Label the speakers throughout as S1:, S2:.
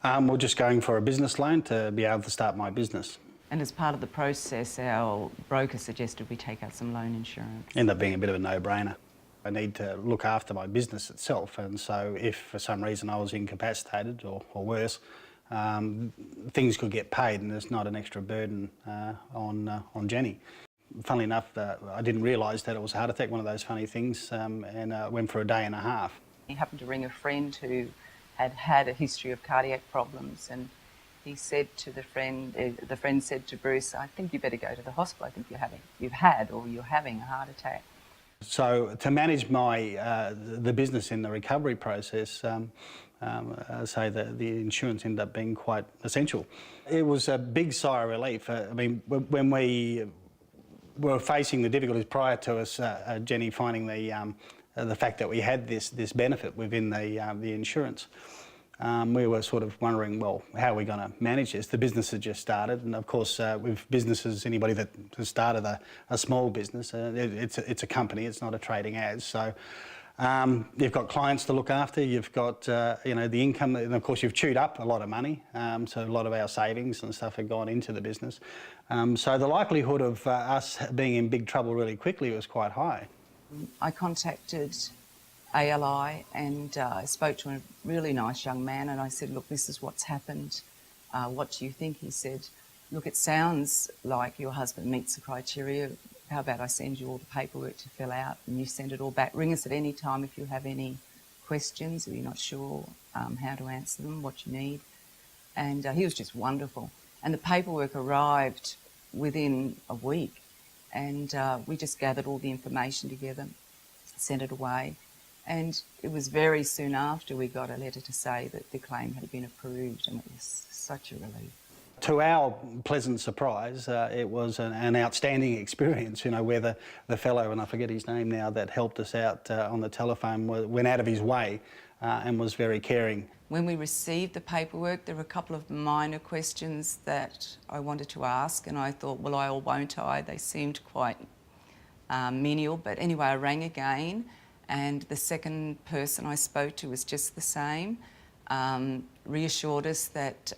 S1: We're just going for a business loan to be able to start my business.
S2: And as part of the process, our broker suggested we take out some loan insurance.
S1: Ended up being a bit of a no-brainer. I need to look after my business itself, and so if for some reason I was incapacitated or worse, things could get paid and there's not an extra burden on Jenny. Funnily enough, I didn't realise that it was a heart attack, one of those funny things, and went for a day and a half.
S2: He happened to ring a friend who had had a history of cardiac problems, and he said to the friend said to Bruce, "I think you better go to the hospital. I think you're having a heart attack."
S1: So to manage the business in the recovery process, I say that the insurance ended up being quite essential. It was a big sigh of relief. I mean, when we were facing the difficulties prior to us, Jenny finding the fact that we had this benefit within the insurance, we were sort of wondering, well, how are we going to manage this? The business had just started, and of course, with businesses, anybody that has started a small business, it's a company, it's not a trading ad. So you've got clients to look after, you've got the income, and of course you've chewed up a lot of money. So a lot of our savings and stuff had gone into the business. So the likelihood of us being in big trouble really quickly was quite high.
S2: I contacted ALI and I spoke to a really nice young man, and I said, "Look, this is what's happened. What do you think?" He said, "Look, it sounds like your husband meets the criteria. How about I send you all the paperwork to fill out and you send it all back. Ring us at any time if you have any questions or you're not sure how to answer them, what you need." And he was just wonderful. And the paperwork arrived within a week, and we just gathered all the information together, sent it away. And it was very soon after we got a letter to say that the claim had been approved, and it was such a relief.
S1: To our pleasant surprise, it was an outstanding experience, where the fellow, and I forget his name now, that helped us out on the telephone went out of his way and was very caring.
S2: When we received the paperwork, there were a couple of minor questions that I wanted to ask, and I thought, will I or won't I? They seemed quite menial, but anyway, I rang again, and the second person I spoke to was just the same. Reassured us that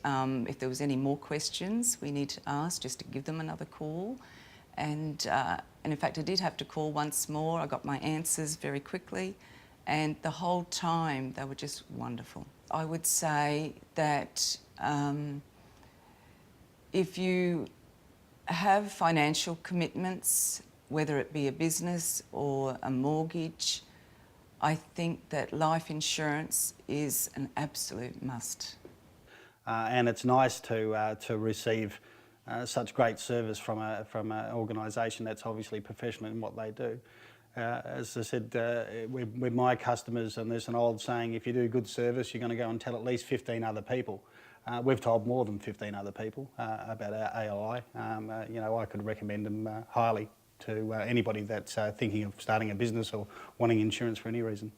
S2: if there was any more questions we need to ask, just to give them another call. And in fact, I did have to call once more. I got my answers very quickly, and the whole time they were just wonderful. I would say that if you have financial commitments, whether it be a business or a mortgage, I think that life insurance is an absolute must.
S1: And it's nice to receive such great service from an organisation that's obviously professional in what they do. As I said, with my customers, and there's an old saying, if you do good service, you're going to go and tell at least 15 other people. We've told more than 15 other people about our ALI. I could recommend them highly to anybody that's thinking of starting a business or wanting insurance for any reason.